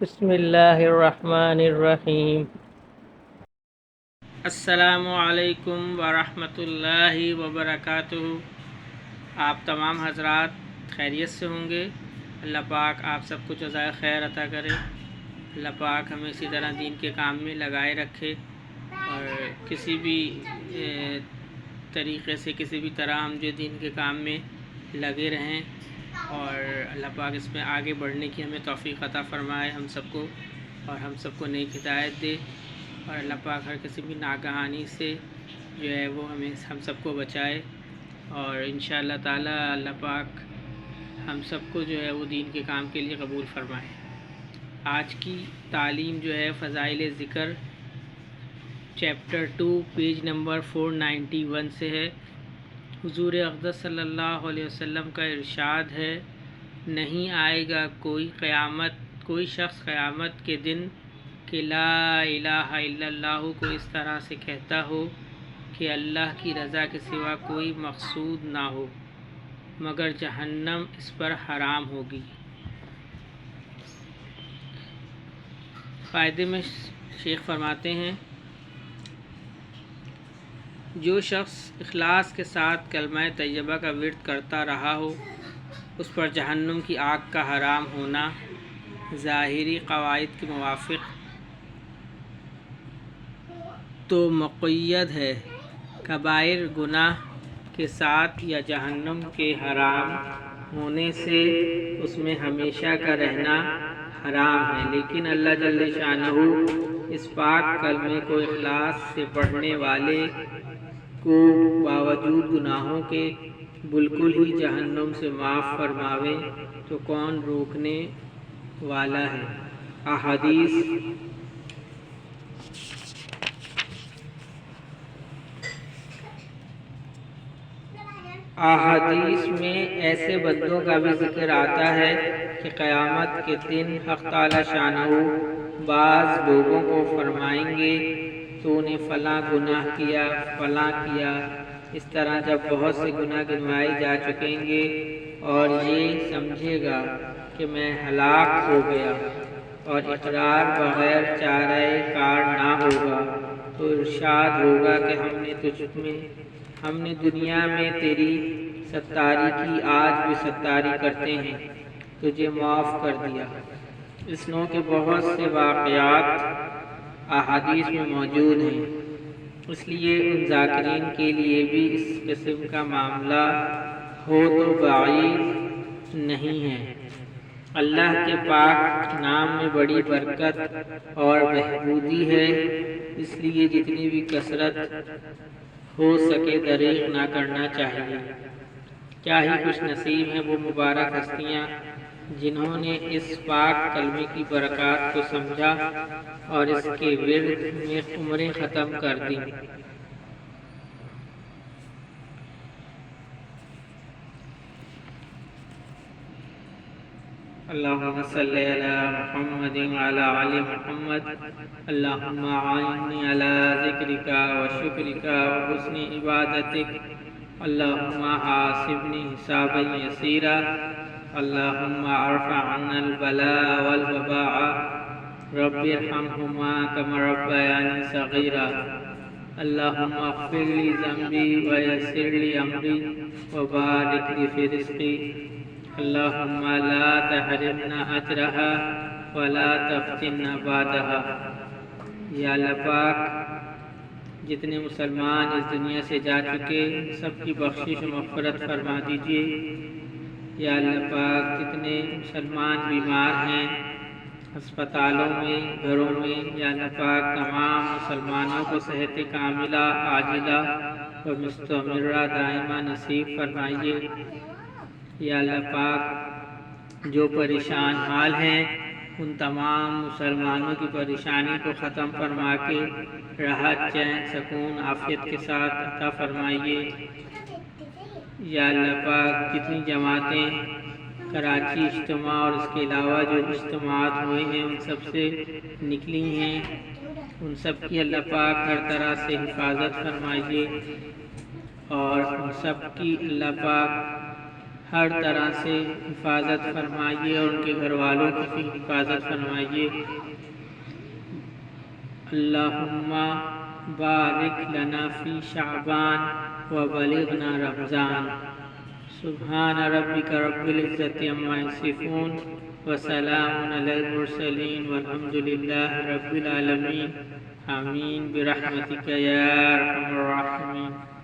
بسم اللہ الرحمن الرحیم۔ السلام علیکم ورحمۃ اللہ وبرکاتہ۔ آپ تمام حضرات خیریت سے ہوں گے۔ اللہ پاک آپ سب کو جزائے خیر عطا کرے۔ اللہ پاک ہمیں اسی طرح دین کے کام میں لگائے رکھے اور کسی بھی طریقے سے کسی بھی طرح ہم جو دین کے کام میں لگے رہیں اور اللہ پاک اس میں آگے بڑھنے کی ہمیں توفیق عطا فرمائے ہم سب کو، اور ہم سب کو نیک ہدایت دے، اور اللہ پاک ہر کسی بھی ناگہانی سے جو ہے وہ ہم سب کو بچائے، اور انشاءاللہ تعالی اللہ پاک ہم سب کو جو ہے وہ دین کے کام کے لیے قبول فرمائے۔ آج کی تعلیم جو ہے فضائل ذکر چیپٹر 2 پیج نمبر 491 سے ہے۔ حضور اقدس صلی اللہ علیہ وسلم کا ارشاد ہے، نہیں آئے گا کوئی شخص قیامت کے دن کہ لا الہ الا اللہ کو اس طرح سے کہتا ہو کہ اللہ کی رضا کے سوا کوئی مقصود نہ ہو، مگر جہنم اس پر حرام ہوگی۔ فائدے میں شیخ فرماتے ہیں، جو شخص اخلاص کے ساتھ کلمہ طیبہ کا ورد کرتا رہا ہو، اس پر جہنم کی آگ کا حرام ہونا ظاہری قواعد کے موافق تو مقید ہے، کبائر گناہ کے ساتھ یا جہنم کے حرام ہونے سے اس میں ہمیشہ کا رہنا حرام ہے، لیکن اللہ جل شانہ اس پاک کلمے کو اخلاص سے پڑھنے والے کو باوجود گناہوں کے بالکل ہی جہنم سے معاف فرماوے تو کون روکنے والا ہے۔ احادیث میں ایسے بندوں کا بھی ذکر آتا ہے کہ قیامت کے دن حق تعالی شانہ بعض لوگوں کو فرمائیں گے تو نے فلاں گناہ کیا، فلاں کیا، اس طرح جب بہت سے گناہ گنوائے جا چکیں گے اور یہ سمجھے گا کہ میں ہلاک ہو گیا اور اقرار بغیر چارہ کار نہ ہوگا، تو ارشاد ہوگا کہ ہم نے دنیا میں تیری ستاری کی، آج بھی ستاری کرتے ہیں، تجھے معاف کر دیا۔ اس نوع کے بہت سے واقعات احادیث میں موجود ہیں، اس لیے ان ذاکرین کے لیے بھی اس قسم کا معاملہ ہو تو بعید نہیں ہے۔ اللہ کے پاک نام میں بڑی برکت اور بہبودی ہے، اس لیے جتنی بھی کثرت ہو سکے دریغ نہ کرنا چاہیے۔ کیا ہی خوش نصیب ہیں وہ مبارک ہستیاں جنہوں نے اس پاک کلمے کی برکات کو سمجھا اور اس کے ورد میں عمریں ختم کر دیں۔ اللہم صلی علی محمد وعلی آل محمد، اللہم اعنی علی ذکرک و شکرک و حسن عبادتک، اللہم حاسبنی حسابا یسیرا، اللہم ارفع عنا البلاء والوباء، رب ارحمہما کما ربیانی صغیرا، اللہم اغفر لی ذنبی ویسر لی امری وبارک لی فی رزقی، اللہم لا تحرمنا اجرہا ولا تفتنا بعدہا۔ یا اللہ پاک جتنے مسلمان اس دنیا سے جا چکے سب کی بخشش و مغفرت فرما دیجیے۔ یا اللہ پاک جتنے مسلمان بیمار ہیں ہسپتالوں میں، گھروں میں، یا اللہ پاک تمام مسلمانوں کو صحت کاملہ عاجلہ اور مستمرہ دائمہ نصیب فرمائیے۔ یا اللہ پاک جو پریشان حال ہیں ان تمام مسلمانوں کی پریشانی کو ختم فرما کے راحت، چین، سکون، عافیت کے ساتھ عطا فرمائیے۔ یا اللہ پاک جتنی جماعتیں کراچی اجتماع اور اس کے علاوہ جو اجتماعات ہوئے ہیں ان سب سے نکلی ہیں، ان سب کی اللہ پاک ہر طرح سے حفاظت فرمائیے، اور ان سب کی اللہ پاک ہر طرح سے حفاظت فرمائیے اور ان کے گھر والوں کی بھی حفاظت فرمائیے۔ اللہم بارک لنا فی شعبان وبلغنا رمضان۔ سبحان ربک رب العزت عما یصفون وسلام علی المرسلین والحمد للہ رب العالمین۔ آمین برحمتک یا ارحم الراحمین۔